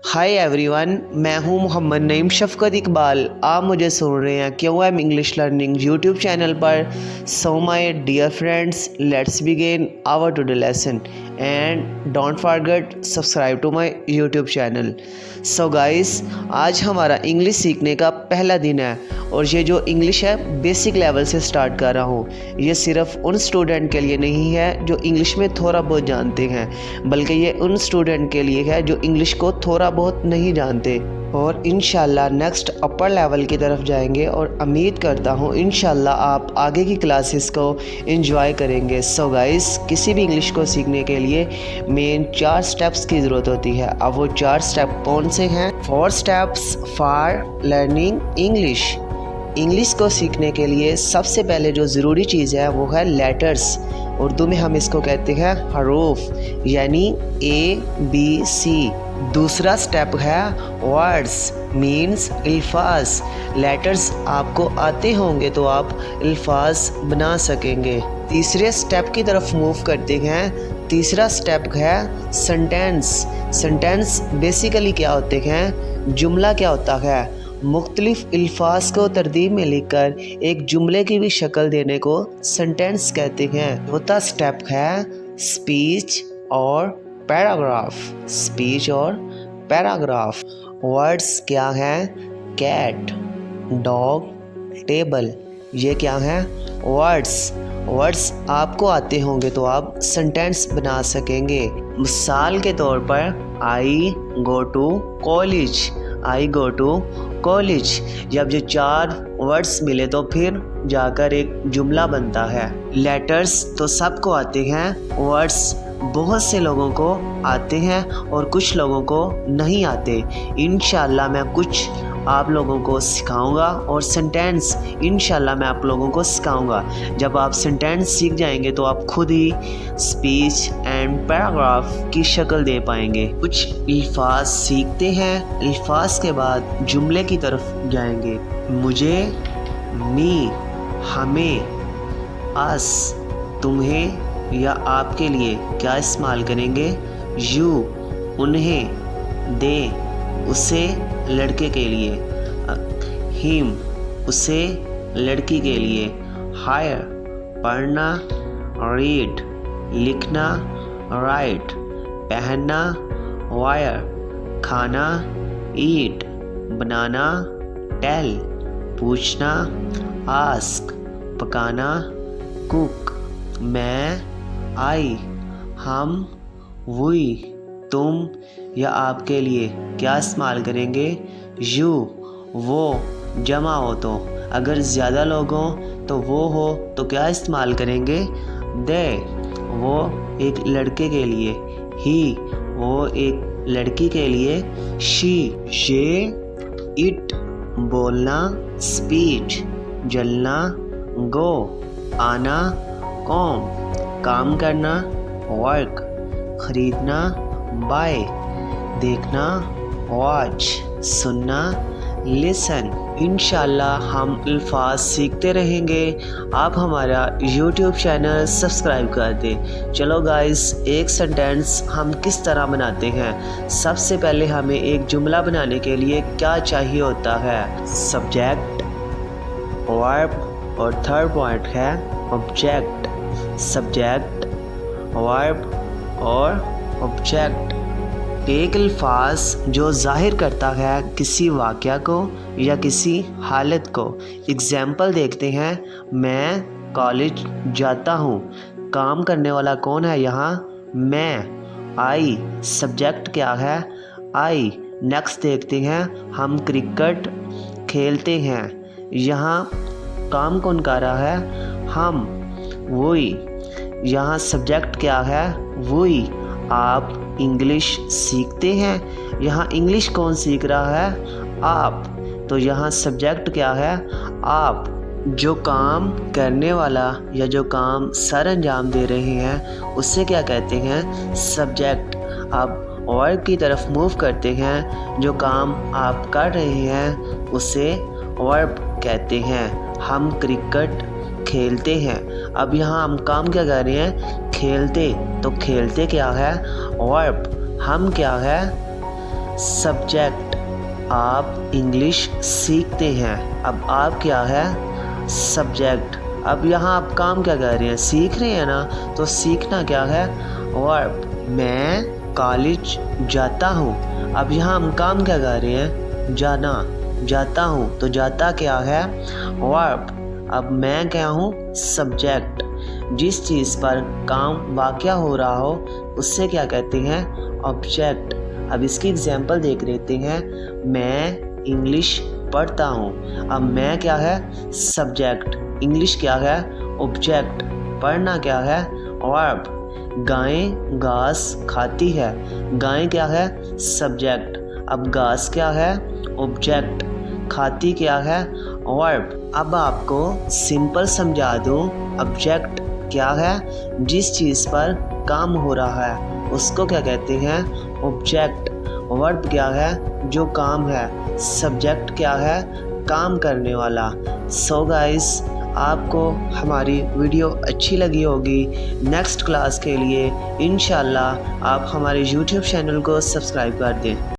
Hi everyone, मैं हूं मोहम्मद नईम शफकत इकबाल। आप मुझे सुन रहे हैं QM English learning YouTube channel पर। So my dear friends, let's begin our today lesson and don't forget subscribe to my YouTube channel. So guys, आज हमारा इंग्लिश सीखने का पहला दिन है और ये जो इंग्लिश है बेसिक लेवल से स्टार्ट कर रहा हूँ। ये सिर्फ उन स्टूडेंट के लिए नहीं है जो इंग्लिश में थोड़ा बहुत जानते हैं, बल्कि ये उन स्टूडेंट के लिए है जो इंग्लिश को थोड़ा बहुत नहीं जानते और इंशाल्लाह नेक्स्ट अपर लेवल की तरफ जाएंगे और उम्मीद करता हूँ इंशाल्लाह आप आगे की क्लासेस को एंजॉय करेंगे। सो गाइस, किसी भी इंग्लिश को सीखने के लिए मेन 4 स्टेप्स की ज़रूरत होती है। अब वो 4 स्टेप कौन से हैं? 4 steps for learning English. English को सीखने के लिए सबसे पहले जो ज़रूरी चीज़ है वो है लेटर्स। उर्दू में हम इसको कहते हैं हरूफ, यानी ABC। दूसरा स्टेप है वर्ड्स, मीन्स अल्फाज। लेटर्स आपको आते होंगे तो आप अल्फाज बना सकेंगे। तीसरे स्टेप की तरफ मूव करते हैं। तीसरा स्टेप है सेंटेंस। सेंटेंस बेसिकली क्या होते हैं? जुमला क्या होता है? मुख्तलिफ अल्फाज को तरतीब में लिखकर एक जुमले की भी शक्ल देने को सेंटेंस कहते हैं। चौथा स्टेप है स्पीच और पैराग्राफ। स्पीच और पैराग्राफ। वर्ड्स क्या हैं? Cat, dog, table. ये क्या हैं? वर्ड्स। वर्ड्स आपको आते होंगे तो आप सेंटेंस बना सकेंगे। मिसाल के तौर पर I go to college. I go to college. जब ये 4 वर्ड्स मिले तो फिर जाकर एक जुमला बनता है। लेटर्स तो सबको आते हैं, वर्ड्स बहुत से लोगों को आते हैं और कुछ लोगों को नहीं आते। इंशाल्लाह मैं कुछ आप लोगों को सिखाऊंगा और सेंटेंस इंशाल्लाह मैं आप लोगों को सिखाऊंगा। जब आप सेंटेंस सीख जाएंगे तो आप खुद ही स्पीच एंड पैराग्राफ की शक्ल दे पाएंगे। कुछ अल्फाज सीखते हैं, अल्फाज के बाद जुमले की तरफ जाएंगे। मुझे, मी, हमें, अस, तुम्हें या आपके लिए क्या इस्तेमाल करेंगे? यू, उन्हें, दे, उसे, लड़के के लिए, हिम, उसे, लड़की के लिए, हायर, पढ़ना, रीड, लिखना, राइट, पहनना, वायर, खाना, ईट, बनाना, टेल, पूछना, आस्क, पकाना, कुक, मैं, आई, हम, वी, तुम या आपके लिए क्या इस्तेमाल करेंगे? यू, वो, जमा हो तो। अगर ज़्यादा लोग हों तो वो हो तो क्या इस्तेमाल करेंगे? दे, वो एक लड़के के लिए। ही, वो एक लड़की के लिए। शी, ये, इट, बोलना, स्पीच, जलना, गो, आना, कॉम, काम करना, वर्क, खरीदना, बाय, देखना, वॉच, सुनना, लिसन। इंशाल्लाह हम अल्फाज सीखते रहेंगे। आप हमारा यूट्यूब चैनल सब्सक्राइब कर दें। चलो गाइस, एक सेंटेंस हम किस तरह बनाते हैं? सबसे पहले हमें एक जुमला बनाने के लिए क्या चाहिए होता है? सब्जेक्ट, वर्ब और थर्ड पॉइंट है ऑब्जेक्ट। सब्जेक्ट, वर्ब और ऑब्जेक्ट। एक अल्फाज जो जाहिर करता है किसी वाक़या को या किसी हालत को। एग्जाम्पल देखते हैं। मैं कॉलेज जाता हूँ। काम करने वाला कौन है यहाँ? मैं। आई, सब्जेक्ट क्या है? आई। नेक्स्ट देखते हैं। हम क्रिकेट खेलते हैं। यहाँ काम कौन कर रहा है? हम। वही। यहाँ सब्जेक्ट क्या है? वही। आप इंग्लिश सीखते हैं। यहाँ इंग्लिश कौन सीख रहा है? आप। तो यहाँ सब्जेक्ट क्या है? आप। जो काम करने वाला या जो काम सर अंजाम दे रहे हैं उससे क्या कहते हैं? सब्जेक्ट। अब वर्ब की तरफ मूव करते हैं। जो काम आप कर रहे हैं उसे वर्ब कहते हैं। हम क्रिकेट खेलते हैं। अब यहाँ हम काम क्या कर रहे हैं? खेलते। तो खेलते क्या है? वर्ब। हम क्या है? सब्जेक्ट, आप इंग्लिश सीखते हैं। अब आप क्या है, सब्जेक्ट। अब यहाँ आप काम क्या कर रहे हैं, सीख रहे हैं ना, तो सीखना क्या है, वर्ब। मैं कॉलेज जाता हूँ। अब यहाँ हम काम क्या कर रहे हैं, जाना, जाता हूँ, तो जाता क्या है, वर्ब। अब मैं क्या हूँ, सब्जेक्ट। जिस चीज़ पर काम वाक़या हो रहा हो उससे क्या कहते हैं, ऑब्जेक्ट। अब इसकी एग्जांपल देख लेते हैं। मैं इंग्लिश पढ़ता हूँ। अब मैं क्या है, सब्जेक्ट, इंग्लिश क्या है, ऑब्जेक्ट, पढ़ना क्या है, वर्ब। गाय घास खाती है। गाय क्या है, सब्जेक्ट। अब घास क्या है, ऑब्जेक्ट, खाती क्या है, वर्ब। अब आपको सिंपल समझा दूँ, ऑब्जेक्ट क्या है, जिस चीज़ पर काम हो रहा है उसको क्या कहते हैं, ऑब्जेक्ट। वर्ब क्या है, जो काम है। सब्जेक्ट क्या है, काम करने वाला। सो गाइस, आपको हमारी वीडियो अच्छी लगी होगी। नेक्स्ट क्लास के लिए इंशाल्लाह आप हमारे यूट्यूब चैनल को सब्सक्राइब कर दें।